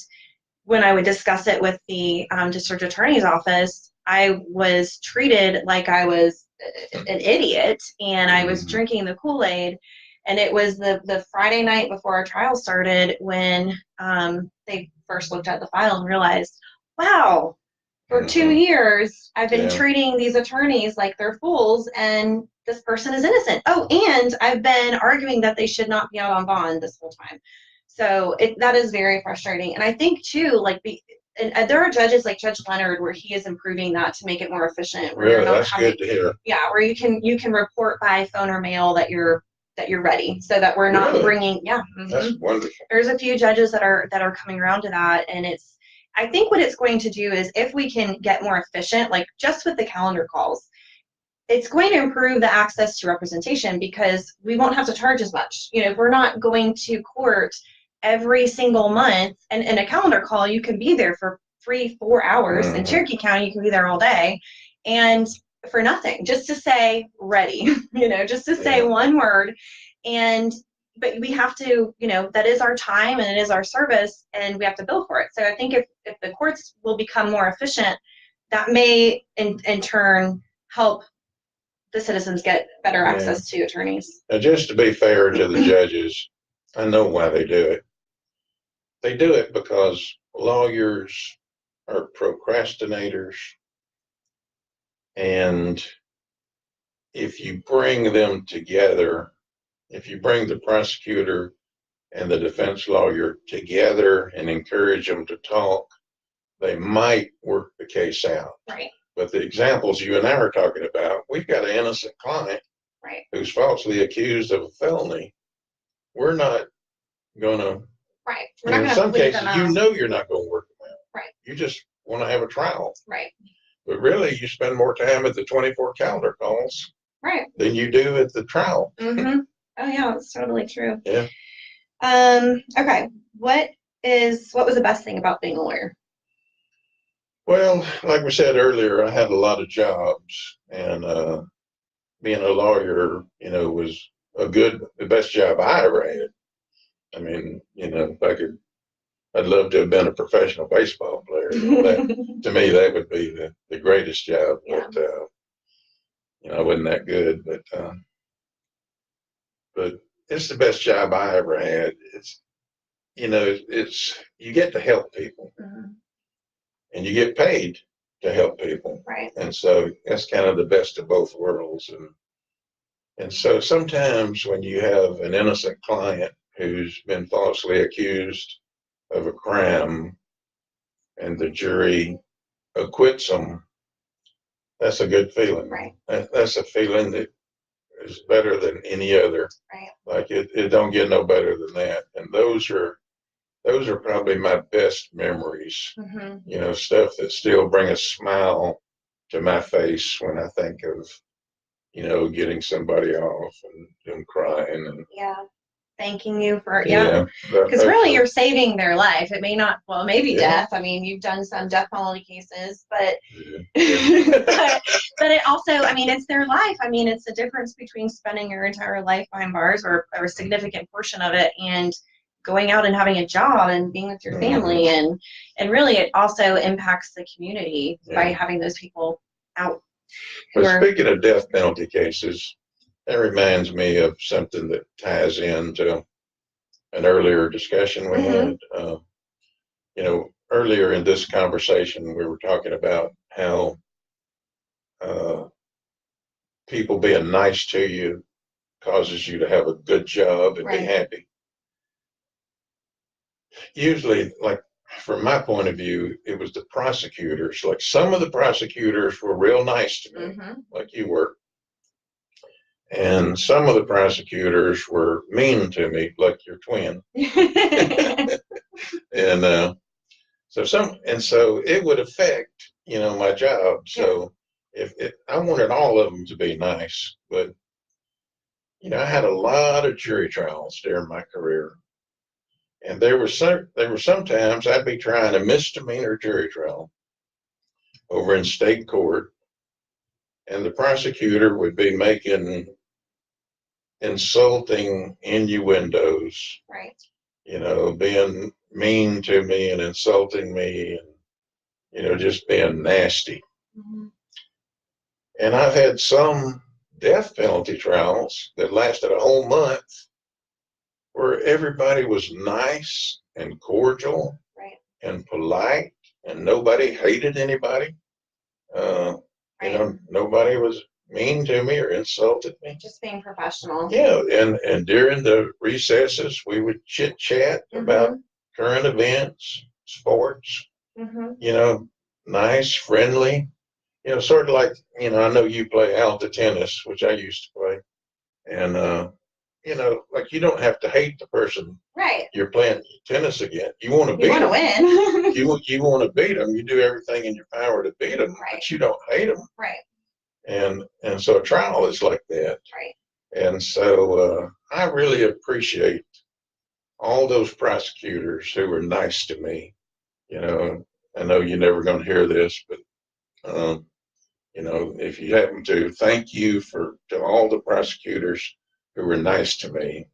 when I would discuss it with the district attorney's office, I was treated like I was an idiot, and I was drinking the Kool-Aid. And it was the Friday night before our trial started when they first looked at the file and realized, wow, for 2 years I've been treating these attorneys like they're fools, and this person is innocent. Oh, and I've been arguing that they should not be out on bond this whole time. So that is very frustrating. And I think too, and there are judges like Judge Leonard where he is improving that to make it more efficient. Really, that's good to hear. Yeah, where you can report by phone or mail that you're ready, so that we're not bringing. Yeah, that's wonderful. There's a few judges that are coming around to that, and I think what it's going to do is if we can get more efficient, like just with the calendar calls, it's going to improve the access to representation because we won't have to charge as much. We're not going to court every single month, and in a calendar call, you can be there for 3-4 hours. In Cherokee County, you can be there all day, and for nothing, just to say ready, just to say one word. But we have to, that is our time and it is our service, and we have to bill for it. So I think if the courts will become more efficient, that may in turn help the citizens get better access to attorneys. Now, just to be fair to the judges, I know why they do it. They do it because lawyers are procrastinators, and if you bring them together, if you bring the prosecutor and the defense lawyer together and encourage them to talk, they might work the case out. Right. But the examples you and I are talking about, we've got an innocent client who's falsely accused of a felony. We're not going to, right. We're not in some cases, you know you're not going to work them out. Right. You just want to have a trial. Right. But really, you spend more time at the 24 calendar calls than you do at the trial. Mm-hmm. Oh, yeah, that's totally true. Yeah. Okay. What was the best thing about being a lawyer? Well, like we said earlier, I had a lot of jobs, and being a lawyer, was the best job I ever had. I mean, if I'd love to have been a professional baseball player. To me, that would be the greatest job. Yeah. But I wasn't that good. But it's the best job I ever had. It's you get to help people, and you get paid to help people. Right. And so that's kind of the best of both worlds. And so sometimes when you have an innocent client who's been falsely accused of a crime and the jury acquits them, that's a good feeling. Right. That's a feeling that is better than any other. Right. Like it don't get no better than that. And those are probably my best memories. Mm-hmm. Stuff that still bring a smile to my face when I think of, getting somebody off and them crying and thanking you for because really you're saving their life. It may not, well, maybe death. I mean, you've done some death penalty cases, but but it also, I mean, it's their life. I mean, it's the difference between spending your entire life behind bars or a significant portion of it and going out and having a job and being with your family, and really it also impacts the community by having those people out. But speaking of death penalty cases, that reminds me of something that ties into an earlier discussion we had. Earlier in this conversation, we were talking about how people being nice to you causes you to have a good job and be happy. Usually, like from my point of view, it was the prosecutors. Like some of the prosecutors were real nice to me, like you were. And some of the prosecutors were mean to me, like your twin. And so it would affect, my job. So I wanted all of them to be nice, but I had a lot of jury trials during my career, and there were sometimes I'd be trying a misdemeanor jury trial over in state court, and the prosecutor would be making insulting innuendos, being mean to me and insulting me, and just being nasty. And I've had some death penalty trials that lasted a whole month where everybody was nice and cordial and polite, and nobody hated anybody. Nobody was mean to me or insulted me. Just being professional. Yeah, and during the recesses, we would chit chat about current events, sports. Nice, friendly. Sort of like I know you play alta tennis, which I used to play, and like you don't have to hate the person you're playing tennis against. You want to beat them. You want to win. you want to beat them. You do everything in your power to beat them, but you don't hate them. And so a trial is like that. And so I really appreciate all those prosecutors who were nice to me. I know you're never going to hear this, but if you happen to, thank you to all the prosecutors who were nice to me.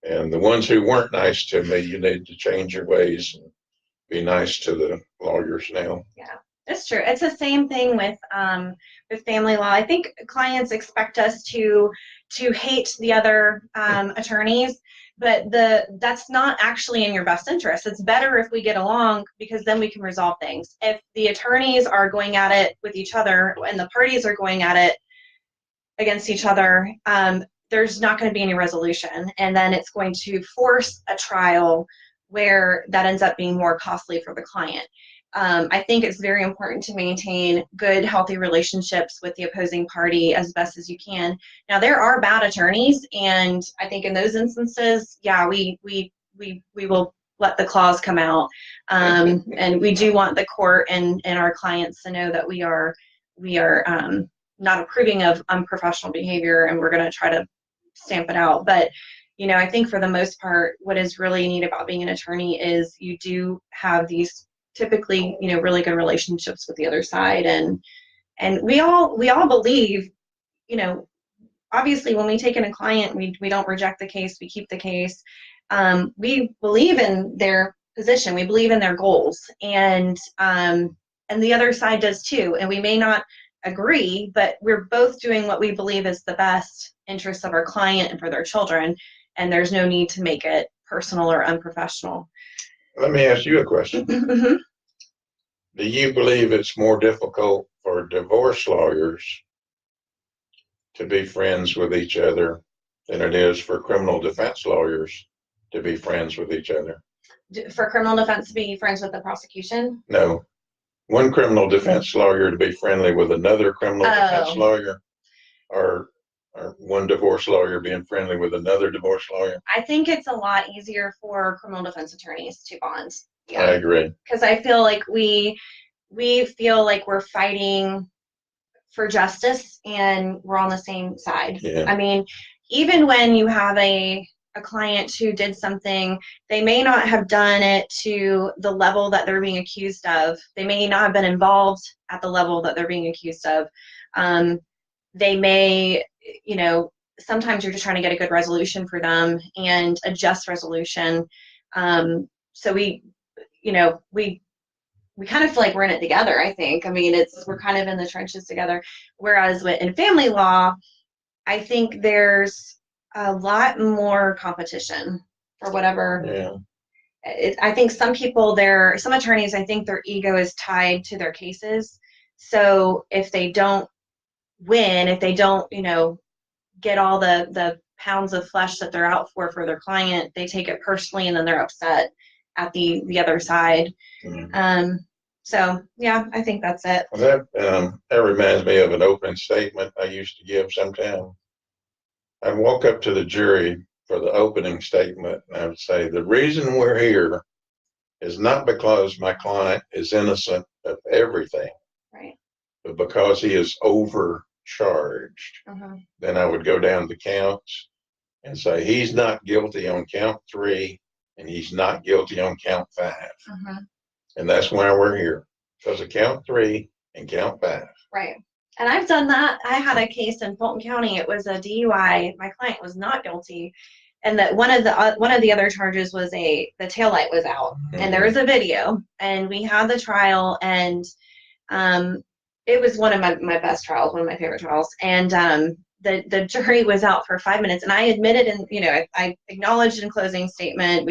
And the ones who weren't nice to me, you need to change your ways and be nice to the lawyers now. Yeah. It's true. It's the same thing with family law. I think clients expect us to hate the other attorneys, but that's not actually in your best interest. It's better if we get along because then we can resolve things. If the attorneys are going at it with each other and the parties are going at it against each other, there's not going to be any resolution, and then it's going to force a trial where that ends up being more costly for the client. I think it's very important to maintain good, healthy relationships with the opposing party as best as you can. Now, there are bad attorneys, and I think in those instances, yeah, we will let the claws come out, and we do want the court and our clients to know that we are not approving of unprofessional behavior, and we're going to try to stamp it out. But I think for the most part, what is really neat about being an attorney is you do have these typically, really good relationships with the other side, and we all believe, you know, obviously when we take in a client, we don't reject the case, we keep the case. We believe in their position, we believe in their goals, and the other side does too. And we may not agree, but we're both doing what we believe is the best interest of our client and for their children, and there's no need to make it personal or unprofessional. Let me ask you a question. Mhm. Do you believe it's more difficult for divorce lawyers to be friends with each other than it is for criminal defense lawyers to be friends with each other? For criminal defense to be friends with the prosecution? No. One criminal defense lawyer to be friendly with another criminal defense Oh, lawyer, or one divorce lawyer being friendly with another divorce lawyer? I think it's a lot easier for criminal defense attorneys to bond. I Yeah, agree. because I feel like we feel like we're fighting for justice and we're on the same side. Yeah. I mean, even when you have a client who did something, they may not have done it to the level that they're being accused of. They may not have been involved at the level that they're being accused of. They may, sometimes you're just trying to get a good resolution for them and a just resolution. So we kind of feel like we're in it together, I think. I mean, we're kind of in the trenches together. Whereas in family law, I think there's a lot more competition for whatever. Yeah. I think some attorneys, I think their ego is tied to their cases. So if they don't win, if they don't, get all the pounds of flesh that they're out for their client, they take it personally and then they're upset at the other side. Mm. So yeah, I think that's it. Well, that reminds me of an opening statement I used to give sometime. I'd walk up to the jury for the opening statement and I would say, the reason we're here is not because my client is innocent of everything, Right. but because he is overcharged. Uh-huh. Then I would go down the counts and say, he's not guilty on count 3 and he's not guilty on count 5. Uh-huh. And that's why we're here, because of count 3 and count 5. Right. And I've done that. I had a case in Fulton County. It was a DUI. My client was not guilty, and that one of the other charges was the taillight was out, and there was a video, and we had the trial, and it was one of my best trials, one of my favorite trials, and the jury was out for 5 minutes, and I admitted, and I acknowledged in closing statement.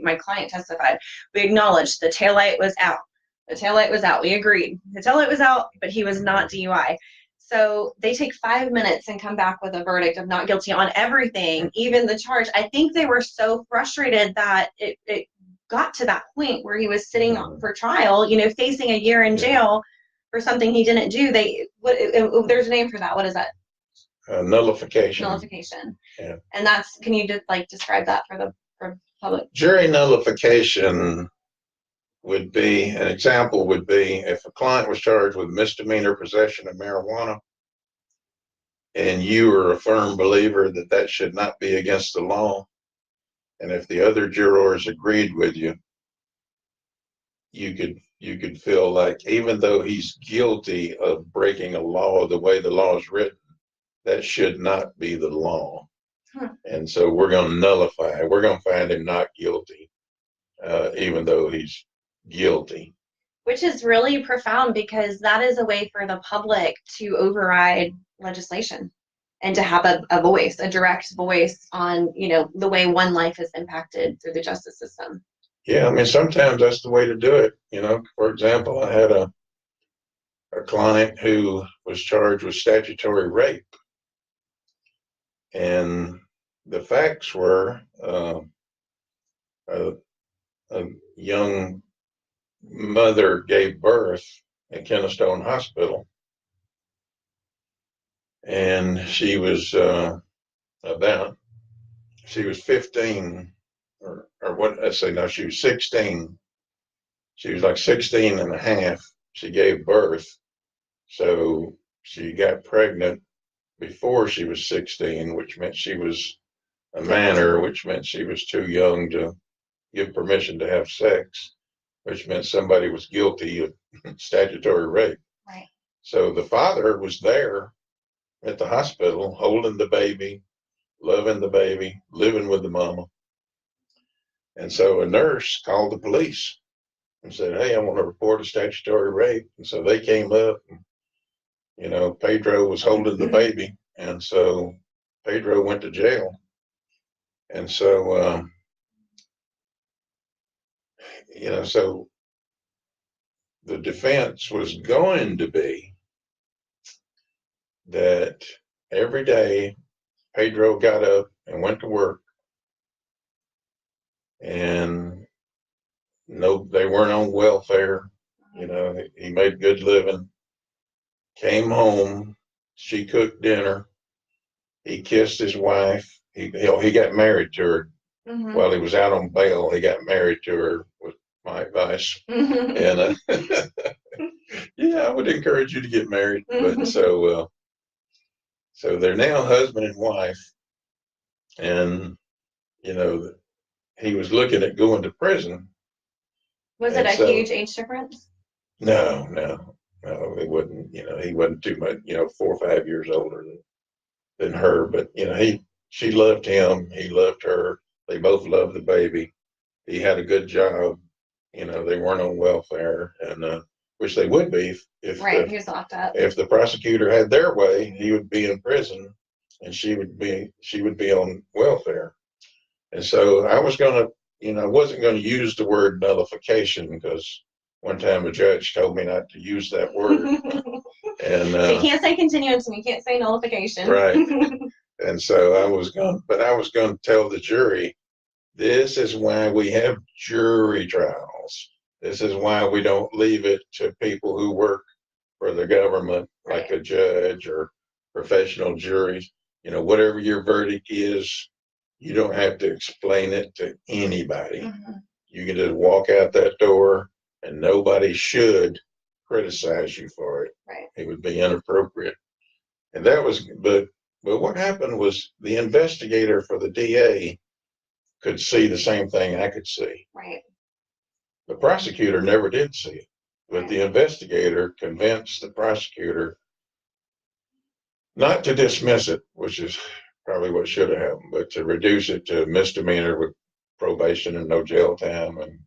My client testified. We acknowledged the taillight was out. The taillight was out. We agreed. The taillight was out, but he was not DUI. So they take 5 minutes and come back with a verdict of not guilty on everything, even the charge. I think they were so frustrated that it got to that point where he was sitting for trial, facing a year in jail for something he didn't do. There's a name for that. What is that? Nullification. Nullification. Yeah. And can you just describe that for public? Jury nullification would be, an example would be if a client was charged with misdemeanor possession of marijuana and you are a firm believer that that should not be against the law, and if the other jurors agreed with you, you could feel like even though he's guilty of breaking a law the way the law is written, that should not be the law. And so we're going to nullify, we're going to find him not guilty, even though he's guilty. Which is really profound because that is a way for the public to override legislation and to have a voice, a direct voice on, the way one life is impacted through the justice system. Yeah, I mean, sometimes that's the way to do it. For example, I had a client who was charged with statutory rape, and the facts were a, a young mother gave birth at Kennestone Hospital, and she was 15, or what I say, no, she was 16. She was like 16 and a half. She gave birth. So she got pregnant before she was 16, which meant she was a minor, which meant she was too young to give permission to have sex, which meant somebody was guilty of statutory rape. Right. So the father was there at the hospital holding the baby, loving the baby, living with the mama. And so a nurse called the police and said, "Hey, I want to report a statutory rape." And so they came up, and, Pedro was holding the baby. And so Pedro went to jail. And so, so the defense was going to be that every day Pedro got up and went to work, and no, they weren't on welfare. He made good living, came home, she cooked dinner, he kissed his wife. He got married to her while he was out on bail. He got married to her with my advice. And yeah, I would encourage you to get married. But so they're now husband and wife, and he was looking at going to prison. Was it a huge age difference? No, it wasn't. He wasn't too much. 4 or 5 years older than her, but she loved him, he loved her. They both loved the baby. He had a good job. They weren't on welfare, and which they would be if right. He was locked up. If the prosecutor had their way, he would be in prison, and she would be on welfare. And so I was gonna, I wasn't going to use the word nullification, because one time a judge told me not to use that word. And so you can't say continuance and you can't say nullification. Right. And so I was going to tell the jury, this is why we have jury trials. This is why we don't leave it to people who work for the government, like a judge or professional juries. Whatever your verdict is, you don't have to explain it to anybody. You can just walk out that door, and nobody should criticize you for it. Right. It would be inappropriate. And that was, but what happened was the investigator for the DA could see the same thing I could see. Right. The prosecutor never did see it, but the investigator convinced the prosecutor not to dismiss it, which is probably what should have happened, but to reduce it to misdemeanor with probation and no jail time. And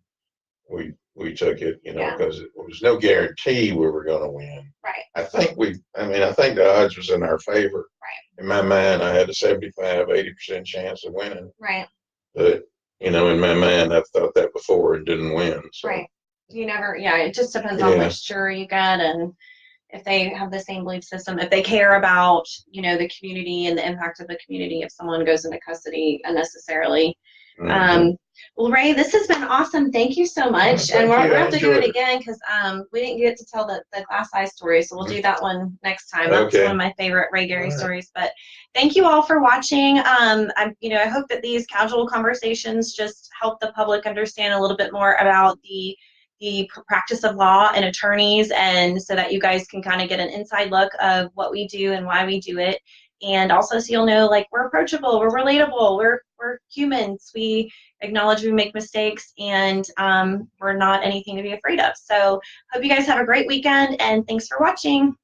we took it, because it was no guarantee we were going to win. Right. I think the odds was in our favor. Right. In my mind, I had a 75-80% chance of winning. Right. But, in my mind, I've thought that before and didn't win. So. Right. You never, it just depends on which jury you get, and if they have the same belief system, if they care about, the community and the impact of the community if someone goes into custody unnecessarily. Well, Ray, this has been awesome. Thank you so much. And we're going to have to do it again, because we didn't get to tell the glass eye story, so we'll do that one next time. That's one of my favorite Ray Gary stories. But thank you all for watching. I hope that these casual conversations just help the public understand a little bit more about the practice of law and attorneys, and so that you guys can kind of get an inside look of what we do and why we do it. And also, so you'll know, we're approachable, we're relatable, we're humans, we acknowledge we make mistakes, and we're not anything to be afraid of. So hope you guys have a great weekend, and thanks for watching.